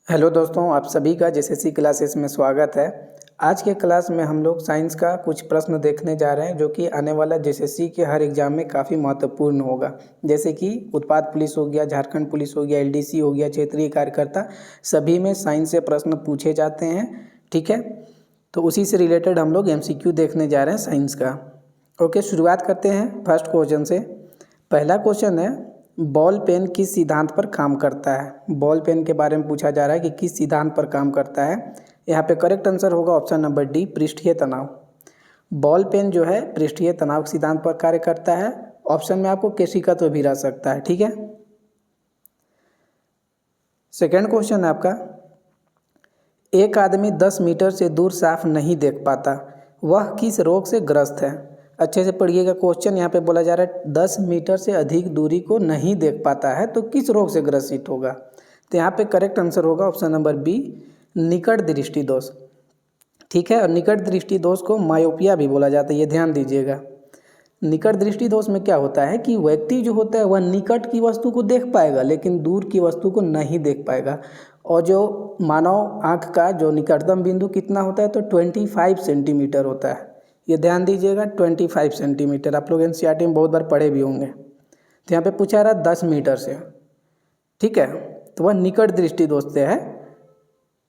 Hello दोस्तों, आप सभी का जेएसएससी क्लासेस में स्वागत है। आज के क्लास में हम लोग साइंस का कुछ प्रश्न देखने जा रहे हैं जो कि आने वाला जेएसएससी के हर एग्ज़ाम में काफ़ी महत्वपूर्ण होगा। जैसे कि उत्पाद पुलिस हो गया, झारखंड पुलिस हो गया, एलडीसी हो गया, क्षेत्रीय कार्यकर्ता, सभी में साइंस से प्रश्न पूछे जाते हैं। ठीक है, तो उसी से रिलेटेड हम लोग एमसीक्यू देखने जा रहे हैं साइंस का। ओके, शुरुआत करते हैं फर्स्ट क्वेश्चन से। पहला क्वेश्चन है, बॉल पेन किस सिद्धांत पर काम करता है। बॉल पेन के बारे में पूछा जा रहा है कि किस सिद्धांत पर काम करता है। यहाँ पे करेक्ट आंसर होगा ऑप्शन नंबर डी, पृष्ठीय तनाव। बॉल पेन जो है पृष्ठीय तनाव सिद्धांत पर कार्य करता है। ऑप्शन में आपको केशिकत्व भी रह सकता है। ठीक है, सेकेंड क्वेश्चन है आपका, एक आदमी 10 मीटर से दूर साफ नहीं देख पाता, वह किस रोग से ग्रस्त है। अच्छे से पढ़िएगा क्वेश्चन। यहाँ पे बोला जा रहा है 10 मीटर से अधिक दूरी को नहीं देख पाता है तो किस रोग से ग्रसित होगा। तो यहाँ पे करेक्ट आंसर होगा ऑप्शन नंबर बी, निकट दृष्टि दोष। ठीक है, और निकट दृष्टि दोष को मायोपिया भी बोला जाता है, ये ध्यान दीजिएगा। निकट दृष्टि दोष में क्या होता है कि व्यक्ति जो होता है वह निकट की वस्तु को देख पाएगा लेकिन दूर की वस्तु को नहीं देख पाएगा। और जो मानव आँख का जो निकटतम बिंदु कितना होता है तो 25 सेंटीमीटर होता है। ये ध्यान दीजिएगा, 25 सेंटीमीटर। आप लोग एनसीईआरटी में बहुत बार पढ़े भी होंगे। तो यहाँ पे पूछा रहा 10 मीटर से। ठीक है, तो वह निकट दृष्टि दोष से है।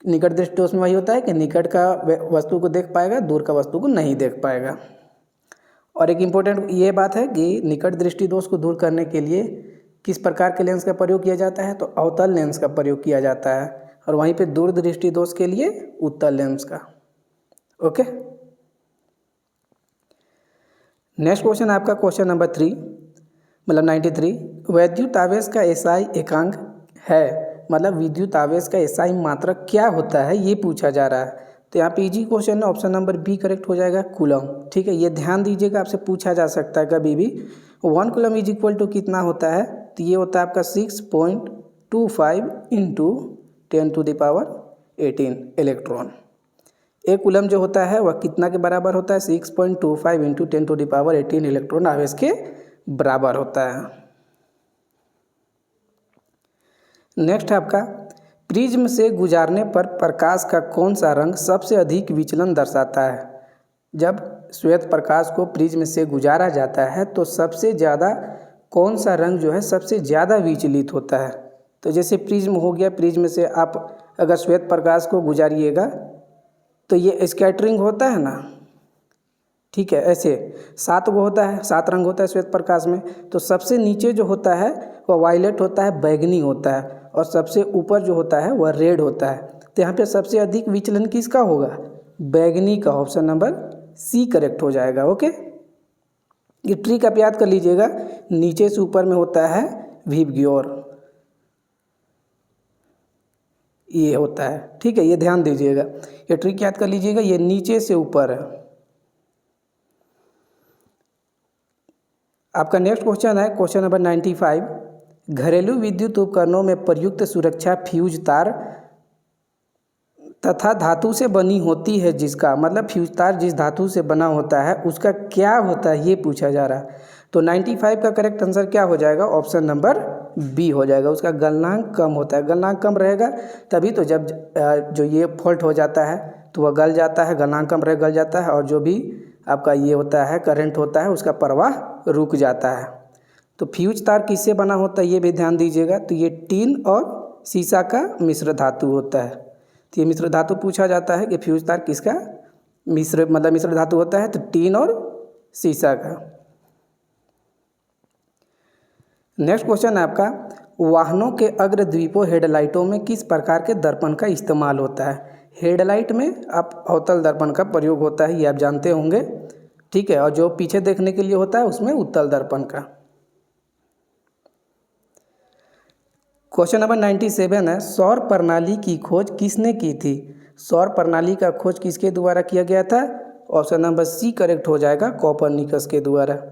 निकट दृष्टि दोष में वही होता है कि निकट का वस्तु को देख पाएगा, दूर का वस्तु को नहीं देख पाएगा। और एक इम्पोर्टेंट ये बात है कि निकट दृष्टि दोष को दूर करने के लिए किस प्रकार के लेंस का प्रयोग किया जाता है तो अवतल लेंस का प्रयोग किया जाता है, और वहीं पे दूर दृष्टि दोष के लिए उत्तल लेंस का। ओके, नेक्स्ट क्वेश्चन आपका क्वेश्चन नंबर 3 मतलब 93, विद्युत आवेश का एसआई एकांक है, मतलब विद्युत आवेश का एसआई मात्रक क्या होता है ये पूछा जा रहा है। तो यहाँ पे इजी क्वेश्चन है, ऑप्शन नंबर बी करेक्ट हो जाएगा, कूलम। ठीक है, ये ध्यान दीजिएगा, आपसे पूछा जा सकता है कभी भी 1 कूलम इज इक्वल टू कितना होता है। तो ये होता है आपका 6.25 इंटू 10⁻18 इलेक्ट्रॉन। एक कूलम जो होता है वह कितना के बराबर होता है, 6.25 इंटू 10⁻18 इलेक्ट्रॉन आवेश के बराबर होता है। नेक्स्ट आपका, प्रिज्म से गुजारने पर प्रकाश का कौन सा रंग सबसे अधिक विचलन दर्शाता है। जब श्वेत प्रकाश को प्रिज्म से गुजारा जाता है तो सबसे ज़्यादा कौन सा रंग जो है सबसे ज़्यादा विचलित होता है। तो जैसे प्रिज्म हो गया, प्रिज्म से आप अगर श्वेत प्रकाश को गुजारिएगा तो ये स्कैटरिंग होता है ना। ठीक है, ऐसे 7 वो होता है, 7 रंग होता है श्वेत प्रकाश में। तो सबसे नीचे जो होता है वह वायलेट होता है, बैगनी होता है, और सबसे ऊपर जो होता है वह रेड होता है। तो यहाँ पे सबसे अधिक विचलन किसका होगा, बैगनी का। ऑप्शन नंबर सी करेक्ट हो जाएगा। ओके, ये ट्रिक आप याद कर लीजिएगा, नीचे से ऊपर में होता है विबग्योर, ये होता है। ठीक है, ये ध्यान दीजिएगा, ये ट्रिक याद कर लीजिएगा, ये नीचे से ऊपर है। आपका नेक्स्ट क्वेश्चन है क्वेश्चन नंबर 95, घरेलू विद्युत उपकरणों में प्रयुक्त सुरक्षा फ्यूज तार तथा धातु से बनी होती है, जिसका मतलब फ्यूज तार जिस धातु से बना होता है उसका क्या होता है ये पूछा जा रहा है। तो 95 का करेक्ट आंसर क्या हो जाएगा, ऑप्शन नंबर बी हो जाएगा। उसका गलनांक कम होता है, गलनांक कम रहेगा तभी तो जब जो ये फॉल्ट हो जाता है तो वह गल जाता है, गलनांक कम रहे गल जाता है, और जो भी आपका ये होता है करंट होता है उसका प्रवाह रुक जाता है। तो फ्यूज तार किससे बना होता है ये भी ध्यान दीजिएगा। तो ये टीन और सीसा का मिश्र धातु होता है। तो ये मिश्र धातु पूछा जाता है कि फ्यूज तार किसका मिश्र धातु होता है, तो टीन और सीसा का। नेक्स्ट क्वेश्चन है आपका, वाहनों के अग्रद्वीपों हेडलाइटों में किस प्रकार के दर्पण का इस्तेमाल होता है। हेडलाइट में आप अवतल दर्पण का प्रयोग होता है, ये आप जानते होंगे। ठीक है, और जो पीछे देखने के लिए होता है उसमें उत्तल दर्पण का। क्वेश्चन नंबर 97 है, सौर प्रणाली की खोज किसने की थी। सौर प्रणाली का खोज किसके द्वारा किया गया था। ऑप्शन नंबर सी करेक्ट हो जाएगा, कोपरनिकस के द्वारा।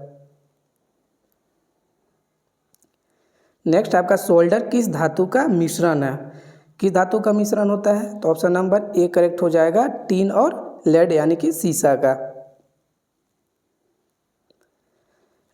नेक्स्ट आपका, सोल्डर किस धातु का मिश्रण है। किस धातु का मिश्रण होता है, तो ऑप्शन नंबर ए करेक्ट हो जाएगा, टीन और लेड यानी कि सीसा का।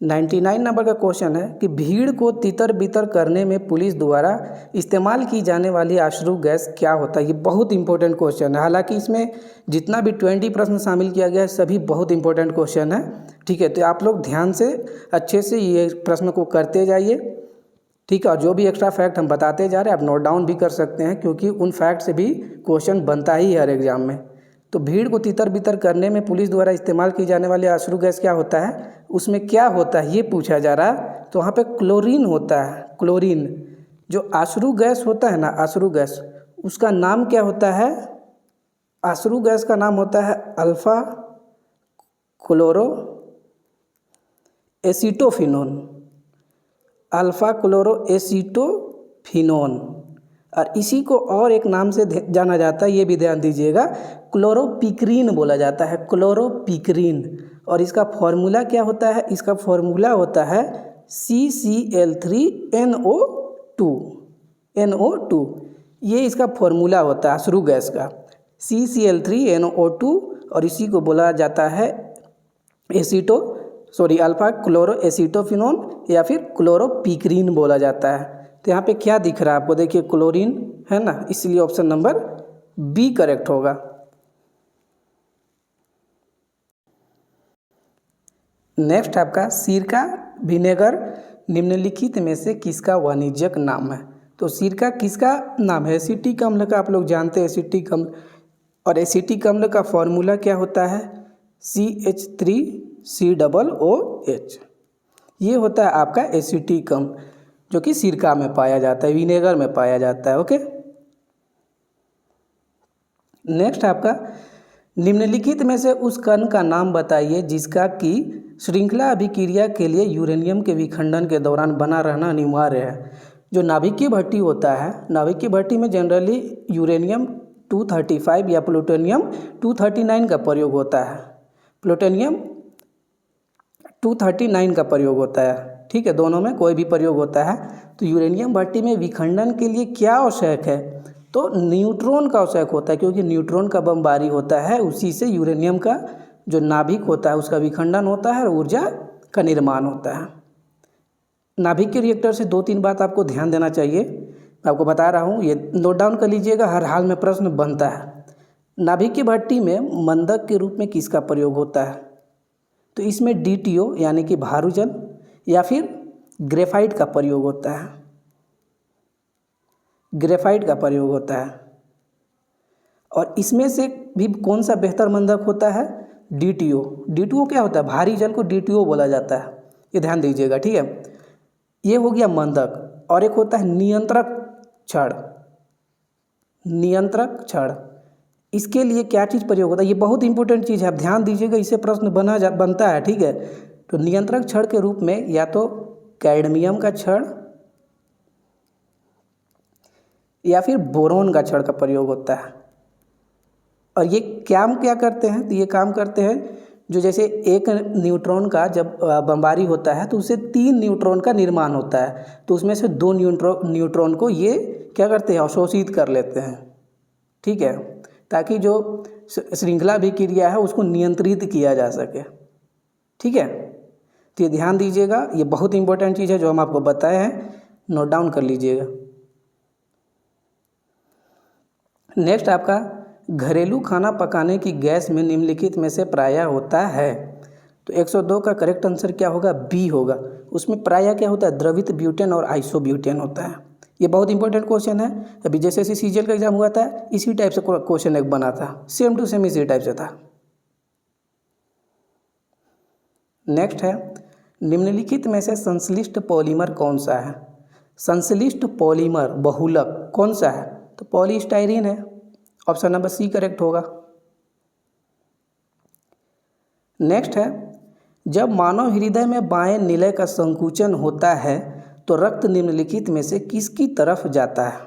99 नंबर का क्वेश्चन है कि भीड़ को तितर बितर करने में पुलिस द्वारा इस्तेमाल की जाने वाली अश्रु गैस क्या होता है। ये बहुत इंपॉर्टेंट क्वेश्चन है, हालांकि इसमें जितना भी 20 प्रश्न शामिल किया गया है सभी बहुत इंपॉर्टेंट क्वेश्चन है। ठीक है, तो आप लोग ध्यान से अच्छे से ये प्रश्न को करते जाइए। ठीक है, और जो भी एक्स्ट्रा फैक्ट हम बताते जा रहे हैं आप नोट डाउन भी कर सकते हैं, क्योंकि उन फैक्ट से भी क्वेश्चन बनता ही है हर एग्जाम में। तो भीड़ को तितर बितर करने में पुलिस द्वारा इस्तेमाल की जाने वाली अश्रु गैस क्या होता है, उसमें क्या होता है ये पूछा जा रहा है। तो वहाँ पे क्लोरीन होता है, क्लोरीन। जो अश्रु गैस होता है ना, अश्रु गैस, उसका नाम क्या होता है, अश्रु गैस का नाम होता है alpha chloro acetophenone, alpha chloro acetophenone. और इसी को और एक नाम से जाना जाता है, ये भी ध्यान दीजिएगा, क्लोरोपिक्रीन बोला जाता है, क्लोरोपिक्रीन। और इसका फॉर्मूला क्या होता है, इसका फॉर्मूला होता है CCl3NO2, NO2। ये इसका फॉर्मूला होता है अश्रु गैस का, CCl3NO2। और इसी को बोला जाता है अल्फा क्लोरो एसीटोफिनोन या फिर क्लोरोपिक्रीन बोला जाता है। तो यहाँ पे क्या दिख रहा है आपको, देखिए क्लोरीन है ना, इसलिए ऑप्शन नंबर बी करेक्ट होगा। नेक्स्ट आपका सिरका विनेगर निम्नलिखित में से किसका वाणिज्यिक नाम है। तो सिरका किसका नाम है, एसिटिक अम्ल का। आप लोग जानते हैं एसिटिक अम्ल, और एसिटिक अम्ल का फॉर्मूला क्या होता है, CH3COOH। ये होता है आपका एसिटिक अम्ल, जो कि सिरका में पाया जाता है, विनेगर में पाया जाता है। ओके, नेक्स्ट आपका निम्नलिखित में से उस कण का नाम बताइए जिसका कि श्रृंखला अभिक्रिया के लिए यूरेनियम के विखंडन के दौरान बना रहना अनिवार्य है। जो नाभिकीय भट्टी होता है, नाभिकीय भट्टी में जनरली यूरेनियम 235 या प्लूटोनियम 239 का प्रयोग होता है, प्लूटोनियम 239 का प्रयोग होता है। ठीक है, दोनों में कोई भी प्रयोग होता है। तो यूरेनियम भट्टी में विखंडन के लिए क्या आवश्यक है, तो न्यूट्रॉन का आवश्यक होता है, क्योंकि न्यूट्रॉन का बमबारी होता है, उसी से यूरेनियम का जो नाभिक होता है उसका विखंडन होता है और ऊर्जा का निर्माण होता है। नाभिक के रिएक्टर से 2-3 बात आपको ध्यान देना चाहिए, मैं आपको बता रहा हूँ, ये नोट डाउन कर लीजिएगा, हर हाल में प्रश्न बनता है। नाभिक की भट्टी में मंदक के रूप में किसका प्रयोग होता है, तो इसमें DTO यानी कि भारुजल या फिर ग्रेफाइट का प्रयोग होता है, ग्रेफाइट का प्रयोग होता है। और इसमें से भी कौन सा बेहतर मंदक होता है, DTO। DTO क्या होता है, भारी जल को DTO बोला जाता है, ये ध्यान दीजिएगा। ठीक है, ये हो गया मंदक। और एक होता है नियंत्रक छड़, नियंत्रक छड़। इसके लिए क्या चीज़ प्रयोग होता है, ये बहुत इंपॉर्टेंट चीज़ है, आप ध्यान दीजिएगा, इससे प्रश्न बनता है। ठीक है, तो नियंत्रक छड़ के रूप में या तो कैडमियम का छड़ या फिर बोरोन का छड़ का प्रयोग होता है। और ये काम क्या करते हैं, तो ये काम करते हैं, जो जैसे एक न्यूट्रॉन का जब बमबारी होता है तो उससे 3 न्यूट्रॉन का निर्माण होता है, तो उसमें से 2 न्यूट्रॉन को ये क्या करते हैं, अवशोषित कर लेते हैं। ठीक है, ताकि जो श्रृंखला अभिक्रिया है उसको नियंत्रित किया जा सके। ठीक है, तो ये ध्यान दीजिएगा, ये बहुत इंपॉर्टेंट चीज़ है जो हम आपको बताए हैं, नोट डाउन कर लीजिएगा। नेक्स्ट आपका घरेलू खाना पकाने की गैस में निम्नलिखित में से प्रायः होता है। तो 102 का करेक्ट आंसर क्या होगा, बी होगा। उसमें प्रायः क्या होता है, द्रवित ब्यूटेन और आइसोब्यूटेन होता है। ये बहुत इंपॉर्टेंट क्वेश्चन है, अभी जैसे CGL का एग्जाम हुआ था इसी टाइप से क्वेश्चन एक बना था, सेम टू सेम इसी टाइप से था। नेक्स्ट है, निम्नलिखित में से संश्लिष्ट पॉलीमर कौन सा है। संश्लिष्ट पॉलीमर बहुलक कौन सा है, तो पॉलीस्टाइरीन है, ऑप्शन नंबर सी करेक्ट होगा। नेक्स्ट है, जब मानव हृदय में बाएं निलय का संकुचन होता है तो रक्त निम्नलिखित में से किसकी तरफ जाता है।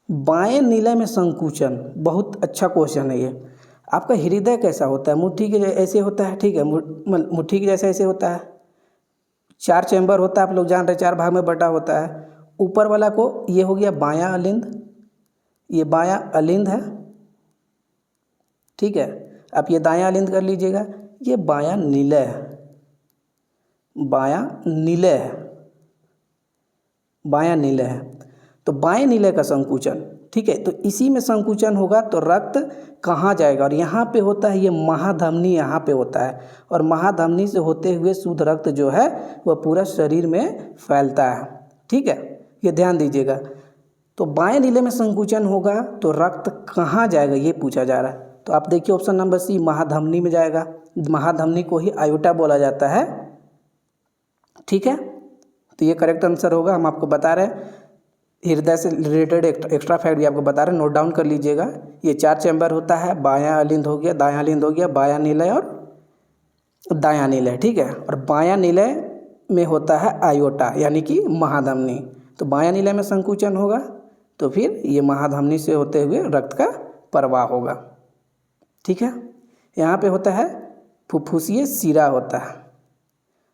बाएं निलय में संकुचन, बहुत अच्छा क्वेश्चन है ये। आपका हृदय कैसा होता है, मुट्ठी के ऐसे होता है। ठीक है, मुट्ठी के जैसे ऐसे होता है, 4 चैम्बर होता है, आप लोग जान रहे, 4 भाग में बटा होता है। ऊपर वाला को ये हो गया बायां अलिंद, ये बायां अलिंद है। ठीक है, आप ये दायां अलिंद कर लीजिएगा, ये बायां निलय है। बायां नीले है, बायां नीले है। तो बाएं नीले का संकुचन, ठीक है, तो इसी में संकुचन होगा तो रक्त कहाँ जाएगा, और यहाँ पे होता है ये महाधमनी, यहाँ पे होता है, और महाधमनी से होते हुए शुद्ध रक्त जो है वह पूरा शरीर में फैलता है। ठीक है, ये ध्यान दीजिएगा। तो बाएं नीले में संकुचन होगा तो रक्त कहाँ जाएगा ये पूछा जा रहा है। तो आप देखिए ऑप्शन नंबर सी, महाधमनी में जाएगा। महाधमनी को ही आयोटा बोला जाता है। ठीक है, तो ये करेक्ट आंसर होगा। हम आपको बता रहे हैं, हृदय से रिलेटेड एक्स्ट्रा फैक्ट भी आपको बता रहे हैं, नोट डाउन कर लीजिएगा। ये 4 चैम्बर होता है, बायां अलिंद हो गया, दायां अलिंद हो गया, बायां नीलय और दायां नीलय। ठीक है, और बायां नीलय में होता है आयोटा यानी कि महाधमनी। तो बायां नीलय में संकुचन होगा तो फिर ये महाधमनी से होते हुए रक्त का प्रवाह होगा। ठीक है, यहाँ पे होता है फुफ्फुसीय शिरा होता है,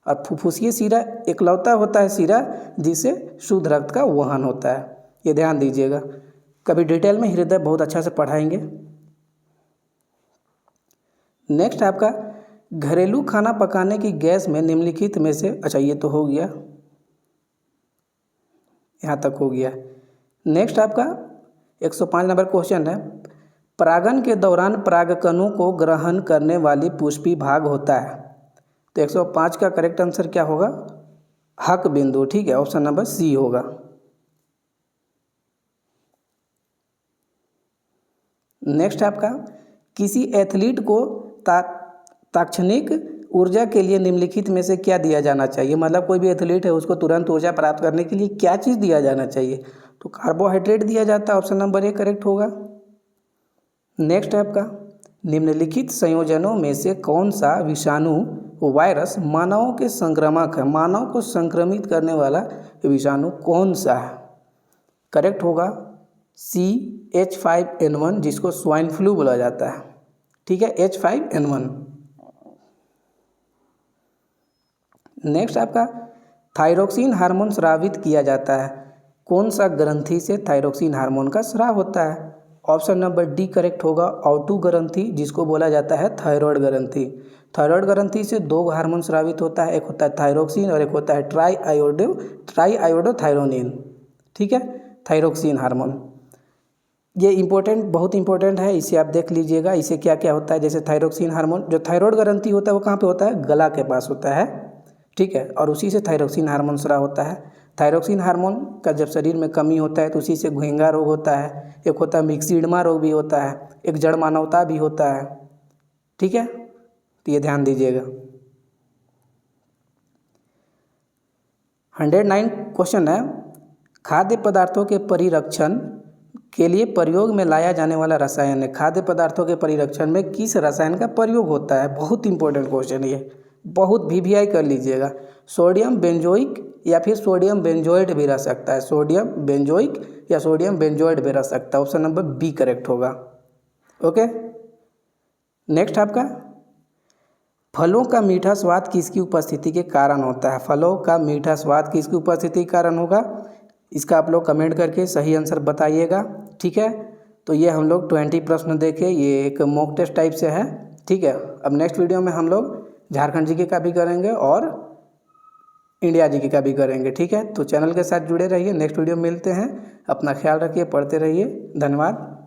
और फुफ्फुसीय शिरा एकलौता होता है शिरा जिससे शुद्ध रक्त का वहन होता है। ये ध्यान दीजिएगा, कभी डिटेल में हृदय बहुत अच्छा से पढ़ाएंगे। नेक्स्ट आपका घरेलू खाना पकाने की गैस में निम्नलिखित में से, अच्छा ये तो हो गया, यहाँ तक हो गया। नेक्स्ट आपका 105 नंबर क्वेश्चन है, परागन के दौरान परागकणों को ग्रहण करने वाली पुष्पी भाग होता है। तो 105 का करेक्ट आंसर क्या होगा, हक बिंदु। ठीक है, ऑप्शन नंबर सी होगा। नेक्स्ट आपका किसी एथलीट को तात्क्षणिक ऊर्जा के लिए निम्नलिखित में से क्या दिया जाना चाहिए। मतलब कोई भी एथलीट है उसको तुरंत ऊर्जा प्राप्त करने के लिए क्या चीज़ दिया जाना चाहिए। तो कार्बोहाइड्रेट दिया जाता है, ऑप्शन नंबर ए करेक्ट होगा। नेक्स्ट है आपका निम्नलिखित संयोजनों में से कौन सा विषाणु वायरस मानवों के संक्रामक है। मानव को संक्रमित करने वाला विषाणु कौन सा है। करेक्ट होगा सी H5N1 जिसको स्वाइन फ्लू बोला जाता है। ठीक है, H5N1। नेक्स्ट आपका थायरोक्सिन हार्मोन स्रावित किया जाता है। कौन सा ग्रंथि से थायरोक्सिन हार्मोन का स्राव होता है। ऑप्शन नंबर डी करेक्ट होगा, ऑटू ग्रंथि जिसको बोला जाता है थायराइड ग्रंथि। थायराइड ग्रंथि से 2 हार्मोन स्रावित होता है, एक होता है थायरोक्सिन और एक होता है ट्राई आयोडोथायरोनिन। ठीक है, थायरोक्सिन हार्मोन ये इंपॉर्टेंट, बहुत इंपॉर्टेंट है, इसे आप देख लीजिएगा। इसे क्या क्या होता है, जैसे थायरोक्सिन हार्मोन, जो थायराइड ग्रंथि होता है वो कहाँ पे होता है, गला के पास होता है। ठीक है, और उसी से थायरोक्सिन हार्मोन स्राव होता है। थायरोक्सिन हार्मोन का जब शरीर में कमी होता है तो उसी से घुइंगा रोग होता है, एक होता है मिक्सिडमा रोग भी होता है, एक जड़ मानवता भी होता है। ठीक है, तो ये ध्यान दीजिएगा। 109 क्वेश्चन है, खाद्य पदार्थों के परिरक्षण के लिए प्रयोग में लाया जाने वाला रसायन है। खाद्य पदार्थों के परिरक्षण में किस रसायन का प्रयोग होता है। बहुत इंपॉर्टेंट क्वेश्चन ये, बहुत VVI कर लीजिएगा। सोडियम बेंजोइक या फिर सोडियम बेंजोएट भी रह सकता है, सोडियम बेंजोइक या सोडियम बेंजोएट भी रह सकता है। ऑप्शन नंबर बी करेक्ट होगा। ओके, नेक्स्ट आपका फलों का मीठा स्वाद किसकी उपस्थिति के कारण होता है। फलों का मीठा स्वाद किसकी उपस्थिति के कारण होगा, इसका आप लोग कमेंट करके सही आंसर बताइएगा। ठीक है, तो ये हम लोग 20 प्रश्न देखे, ये एक मॉक टेस्ट टाइप से है। ठीक है, अब नेक्स्ट वीडियो में हम लोग झारखंड जीके का भी करेंगे और इंडिया जीके का भी करेंगे। ठीक है, तो चैनल के साथ जुड़े रहिए। नेक्स्ट वीडियो में मिलते हैं, अपना ख्याल रखिए, पढ़ते रहिए। धन्यवाद।